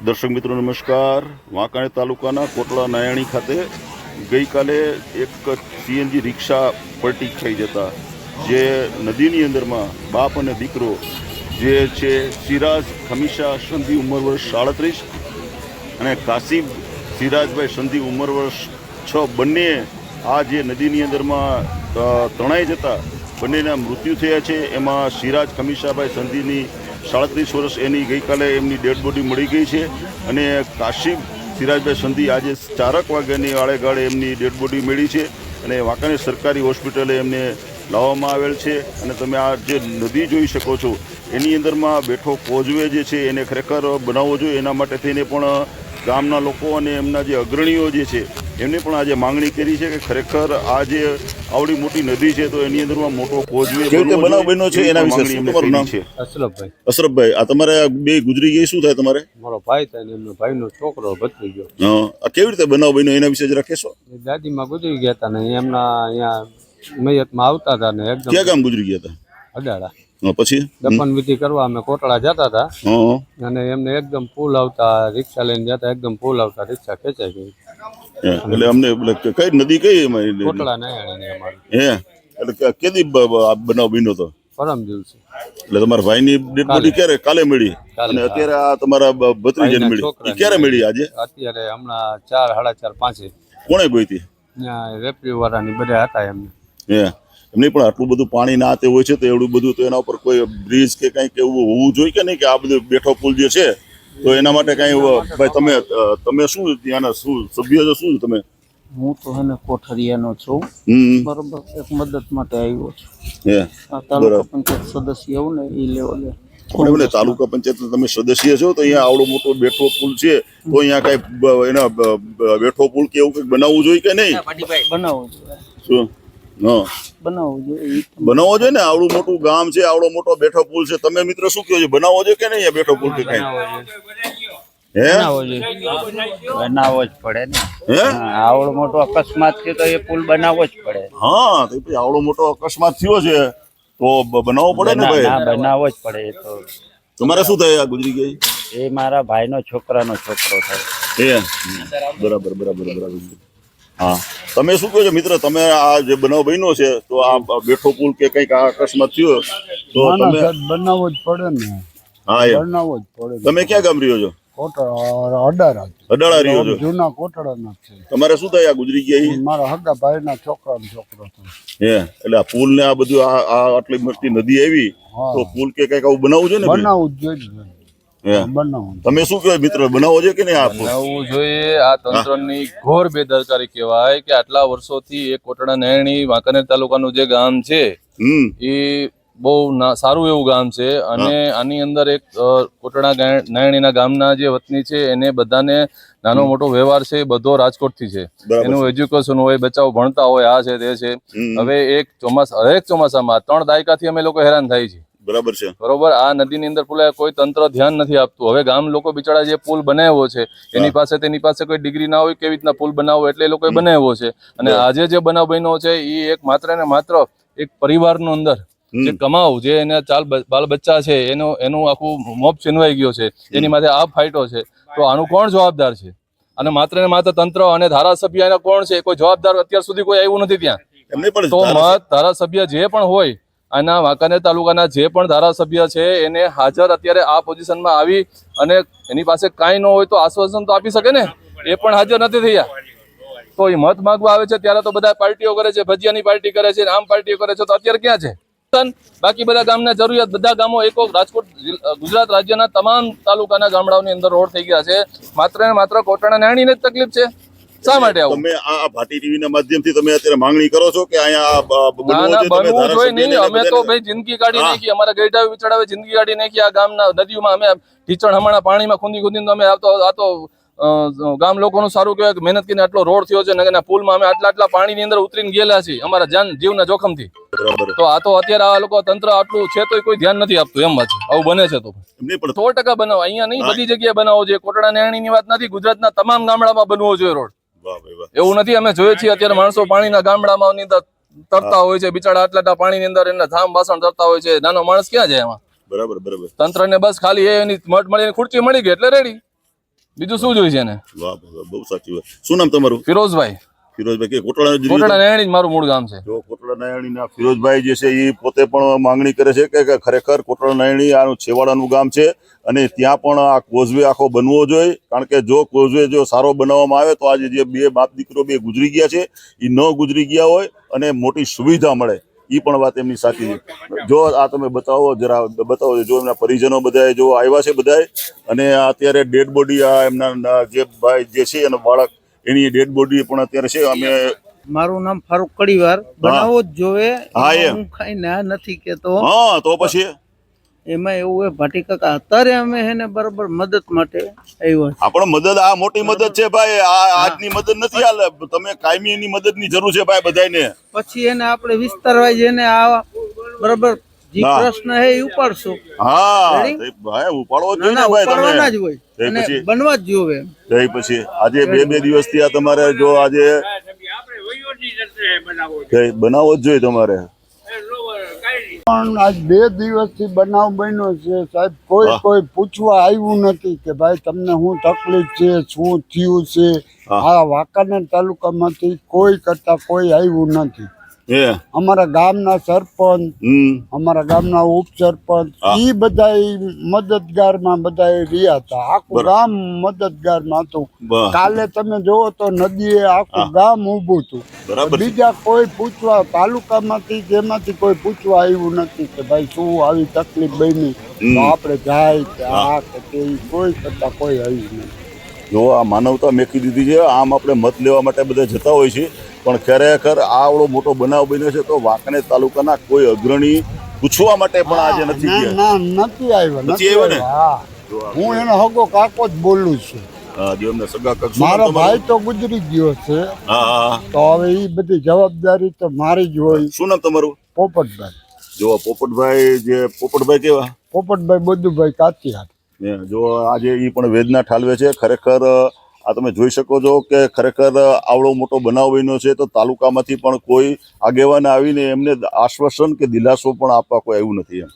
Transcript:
દર્શક મિત્રો નમસ્કાર। વાંકાનેર તાલુકાના કોટડા નાયાણી ખાતે ગઈકાલે એક સીએનજી રિક્ષા પલટી ખાઈ જતા જે નદીની અંદરમાં બાપ અને દીકરો જે છે સિરાજ ખમીશા સંધી ઉંમર વર્ષ 37 અને કાસિમ સિરાજભાઈ સંધી ઉંમર વર્ષ 6 બંને આ જે નદીની અંદરમાં તણાઈ જતા બંનેના મૃત્યુ થયા છે। એમાં સિરાજ ખમીશાભાઈ સંધીની 37 વર્ષ એની ગઈકાલે એમની ડેડ બોડી મળી ગઈ છે અને કાશિમ સિરાજભાઈ સંધી આજે 4 વાગ્યાની આળેગાળે એમની ડેડ બોડી મળી છે અને વાંકાનેર સરકારી હોસ્પિટલે એમને લાવવામાં આવેલ છે। અને તમે આ જે નદી જોઈ શકો છો એની અંદરમાં બેઠો કોઝવે જે છે એને ખરેખર બનાવવો જોઈએ। એના માટે થઈને પણ ગામના લોકો અને એમના જે અગ્રણીઓ જે છે એમને પણ આજે માંગણી કરી છે કે ખરેખર આ જે આવડી મોટી નદી છે તો એની અંદરમાં મોટો કોઝવે બનાવ બન્યો છે। એના વિશે શું તમારું નામ છે? અશરફભાઈ। અશરફભાઈ, આ તમારે બે ગુજરી ગઈ, શું થાય તમારે? મારો ભાઈ થાય ને એમનો ભાઈનો છોકરો ભત્રી ગયો। હા, આ કેવી રીતે બનાવ બન્યો એના વિશે જરા કહેશો? દાદીમાં ગુજરી ગયા હતા ને એમના અહીંયા મૈયતમાં આવતા હતા ને એકદમ ક્યાં ગામ ગુજરી ગયા હતા? અડાળા। પછી દફન વિધિ કરવા અમે કોટડા જતા હતા અને એમને એકદમ પુલ આવતા રિક્ષા લઈને જતા એકદમ પુલ આવતા રિક્ષા ખેંચાઈ ગઈ। એટલે અમને કઈ નદી કઈ કોટડા નાયાણી અમારી હે એટલે કેદી બનાવ બન્યો તો? પરમ દિવસે। એટલે તમારા ભાઈની ડેડ બોડી ક્યારે? કાલે મળી અને અત્યારે આ તમારા ભત્રીજાને મળી ક્યારે મળી? આજે અત્યારે હમણાં 4, 4:30, 5 કોણે ગઈ હતી? રેપરી વાળાની બધા હતા એમને। હે એમની પણ આટલું બધું પાણી ના આતે હોય છે તો એવડું બધું તો એના ઉપર કોઈ બ્રિજ કે કંઈક એવું હોવું જોઈએ કે નહીં કે આ બધું બેઠો પુલ જે છે તો એના માટે કઈ ભાઈ તમે શું ત્યાંના શું સભ્ય છો? શું તમે? હું તો હે ને કોઠરિયાનો છું, બરોબર, એક મદદ માટે આવ્યો છું। હે આ તાલુકા પંચાયત સદસ્ય આવું ને એ લેવલે બરાબર। તાલુકા પંચાયત તમે સદસ્ય છો તો અહીંયા આવડો મોટો બેઠો પુલ છે તો અહીંયા કઈ એના બેઠો પુલ કે એવું કંઈક બનાવવું જોઈએ કે નહીં? બનાવવું જોઈએ। શું? હા, બનાવવું જોઈએ, બનાવવો જોઈએ ને। આવડું મોટું ગામ છે, આવડો મોટો બેઠો પુલ છે, તમે મિત્ર શું કહો છો? બનાવવો જોઈએ કે નહીં બેઠો પુલ કે કઈ? હે બનાવવો જ પડે ને। હે આવડો મોટો અકસ્માત થયો તો એ પુલ બનાવવો જ પડે। હા, તો પછી આવડો મોટો અકસ્માત થયો છે તો બનાવવો પડે ને ભાઈ? બનાવવો જ પડે। એ તો તમારે શું થાય? આ ગુજરી ગઈ એ મારા ભાઈનો છોકરાનો છોકરો થાય। બરાબર બરાબર બરાબર। હા, તમે શું કહો છો મિત્ર? તમે આ જે બનાવ બન્યો છે તો આ બેઠો પુલ કે કઈક આ અકસ્માત થયો તો તમે બનાવવો જ પડે ને। હા, બનાવવો જ પડે। તમે ક્યાં ગામ રહ્યો છો? અડાળા રહ્યો છો? જૂના કોટડાના છે। તમારે શું થાય? આ ગુજરી ગયા મારા હગા ભાઈના છોકરાનો છોકરો થાય। હે એટલે આ પુલ ને આ બધું આ આટલી મોટી નદી આવી તો પુલ કે કઈક આવું બનાવવું જોઈએ ને? બનાવવું જ જોઈએ, બનાવવું। તમે શું કહો મિત્ર? બનાવવો જોઈએ કે નહીં? આ બનાવવું જોઈએ। આ તંત્રની ઘોર બેદરકારી કહેવાય કે આટલા વર્ષોથી એક કોટડા નાયાણી વાંકાનેર તાલુકાનું જે ગામ છે એ બહુ સારું એવું ગામ છે અને આની અંદર એક કોટડા નાયાણીના ગામના જે વતની છે એને બધાને નાનો મોટો વ્યવહાર છે એ બધો રાજકોટથી છે। એનું એજ્યુકેશન હોય, બચ્ચાઓ ભણતા હોય, આ છે તે છે। હવે હરેક ચોમાસામાં 3 દાયકાથી અમે લોકો હેરાન થાય છે। બરાબર છે, બરોબર। આ નદીની અંદર પુલ કોઈ તંત્ર ધ્યાન નથી આપતું। હવે ગામ લોકો બિચારા જે પુલ બનાવ્યો છે તેની પાસે કોઈ ડિગ્રી ના હોય કેવી રીતના પુલ બનાવવો એટલે એ લોકોએ બનાવ્યો છે અને આજે જે બનાવ બન્યો છે એ એક માત્ર ને માત્ર એક પરિવારનો અંદર જે કમાવ જે એના બાલ બચ્ચા છે એનું આખું મોપ છીનવાઈ ગયો છે, એની માથે આ ફાઇટો છે। તો આનું કોણ જવાબદાર છે? અને માત્ર ને માત્ર તંત્ર અને ધારાસભ્ય એના કોણ છે? કોઈ જવાબદાર અત્યાર સુધી કોઈ આવ્યું નથી ત્યાં। તો ધારાસભ્ય જે પણ હોય આના વાંકાનેર તાલુકાના જે પણ ધારાસભ્ય છે એને હાજર અત્યારે આ પોઝિશનમાં આવી અને એની પાસે કાંઈ ન હોય તો આશ્વાસન તો આપી શકે ને। એ પણ હાજર નથી થયા તો એ મત માંગવા આવે છે ત્યારે તો બધા પાર્ટીઓ કરે છે, ભજીયાની પાર્ટી કરે છે, આમ પાર્ટીઓ કરે છે, તો અત્યારે ક્યાં છે? બાકી બધા ગામના જરૂરિયાત બધા ગામો રાજકોટ ગુજરાત રાજ્યના તમામ તાલુકાના ગામડાઓની અંદર રોડ થઈ ગયા છે। માત્ર ને માત્ર કોટડા નાયાણીને જ તકલીફ છે। શા માટે આવું? તમે આ ભાટી ટીવી ના માધ્યમથી તમે અત્યારે માંગણી કરો છો કે અહીંયા બનવું જોઈએ નહીં? અમે તો ભાઈ જિંદગી કાઢી નાખી, અમારા ગઈઢાવી વિચડાવે જિંદગી કાઢી નાખી। આ ગામના નદીઓમાં અમે ઢીચણ હમણાં પાણીમાં ખૂંદીને અમે આ ગામ લોકોનું સારું કહેવાય કે મહેનત કરીને આટલો રોડ થયો છે ને એના પુલમાં અમે આટલા પાણીની અંદર ઉતરીને ગયેલા છીએ અમારા જીવના જોખમથી। તો આ તો અત્યારે આ લોકો તંત્ર આટલું છે તો કોઈ ધ્યાન નથી આપતું, એમ વાત છે। આવું બને છે તો 100% બનાવો, અહીંયા નહીં બધી જગ્યાએ બનાવવો જોઈએ। કોટડા નાયાણીની વાત નથી, ગુજરાતના તમામ ગામડામાં બનવો જોઈએ રોડ। એવું નથી, અમે જોઈએ છીએ અત્યારે માણસો પાણીના ગામડામાં તરતા હોય છે, બિચારા આટલા પાણીની અંદર એના ધામ બાસણ તરતા હોય છે। નાનો માણસ ક્યાં જાય એમાં? બરાબર બરાબર। તંત્રને બસ ખાલી એની મઠ મળી ખુરચી મળી ગઈ એટલે રેડી। બીજું શું જોઈએ છે એને? વાહ વાહ, બહુ સાચી વાત. શું નામ તમારું? ફિરોઝભાઈ ફિરોજભાઈ કે કોટડા કોટડા નાયણી જ મારું મૂળ ગામ છે. જો કોટડા નાયણીના ફિરોજભાઈ જે છે એ પોતે પણ માંગણી કરે છે કે ખરેખર કોટડા નાયણી આનું છેવાડાનું ગામ છે અને ત્યાં પણ આ કોઝવે આખો બનવો જોઈએ, કારણ કે જો કોઝવે જો સારો બનાવવામાં આવે તો આજે જે બે બાપ દીકરો બે ગુજરી ગયા છે એ ન ગુજરી ગયા હોય અને મોટી સુવિધા મળે, એ પણ વાત એમની સાચી છે. જો આ તમે બતાવો જરા, બતાવો જો એમના પરિજનો બધા જો આવ્યા છે બધા, અને અત્યારે ડેડ બોડી આ એમના જે ભાઈ જે છે એનો બાળક એની ડેડ બોડી પણ અત્યારે છે. અમે મારું નામ ફારૂક કડીવાર. બનાવવો જ જોવે. હા, એમ. હું કઈ ના નથી કેતો. હા તો પછી એમાં એવું હોય ભાટી કાકા, અત્યારે અમે એને બરાબર મદદ માટે આવ્યા છે. આપણે મદદ, આ મોટી મદદ છે ભાઈ, આ આજની મદદ નથી, હાલ તમે કાયમી એની મદદની જરૂર છે ભાઈ બધાને. પછી એને આપણે વિસ્તારવા એને આ બરાબર જે ના. પ્રશ્ન હે એ ઉપાડશું. હા Ready? ભાઈ ઉપાડવો જ ના જોઈએ ના, ને ભાઈ ઉપાડવાના જ તમે. હોય તે અને પછી? બનવા જ જોવે. જઈ પછી આજે બે દિવસથી આ તમારે જો આજે જઈ બનાવવો જ જોઈએ તમારે. પણ આજ 2 દિવસથી બનાવ બન્યો છે સાહેબ. કોઈ પૂછવા આવ્યું નથી કે ભાઈ તમને શું તકલીફ છે, શું થયું છે. આ વાંકાનેર તાલુકામાંથી કોઈ કરતા કોઈ આવ્યું નથી. અમારા ગામના સરપંચ, અમારા ગામના ઉપસરપંચ, ઈ બધા મદદગારમાં બધા રહ્યા હતા. આખું ગામ મદદગારમાં હતું. કાલે તમે જોવો તો નદીએ આખું ગામ ઊભું હતું. બીજા કોઈ પૂછવા તાલુકામાંથી જેમાંથી કોઈ પૂછવા આવ્યું નથી કે ભાઈ શું આવી તકલીફ બની તો આપણે જાય કે આ કે તે, કોઈ કરતા કોઈ આવ્યું નથી. જો આ માનવતા મેકી દીધી છે. આમ આપણે મત લેવા માટે બધા જતા હોય છે, પણ ખરેખર આવડો મોટો બનાવ બન્યો છે તો વાંકાનેર તાલુકાના કોઈ અગ્રણી પૂછવા માટે પણ આજે નથી ગયા. ના નથી આવ્યા ને. હા, હું એનો હગો કાકો જ બોલું છું. જો એમને સગા કક્ષ મારો ભાઈ તો ગુજરી ગયો છે, તો હવે એ બધી જવાબદારી તો મારી જ હોય. શું નામ તમારું? પોપટભાઈ. જો પોપટભાઈ, જે પોપટભાઈ કેવા? પોપટભાઈ બધુભાઈ કાતિહાર. જો આજે એ પણ વેદના ઠાલવે છે. ખરેખર આ તમે જોઈ શકો છો કે ખરેખર આવડો મોટો બનાવ બન્યો છે તો તાલુકામાંથી પણ કોઈ આગેવાન આવીને એમને આશ્વાસન કે દિલાસો પણ આપવા કોઈ આવ્યું નથી એમ.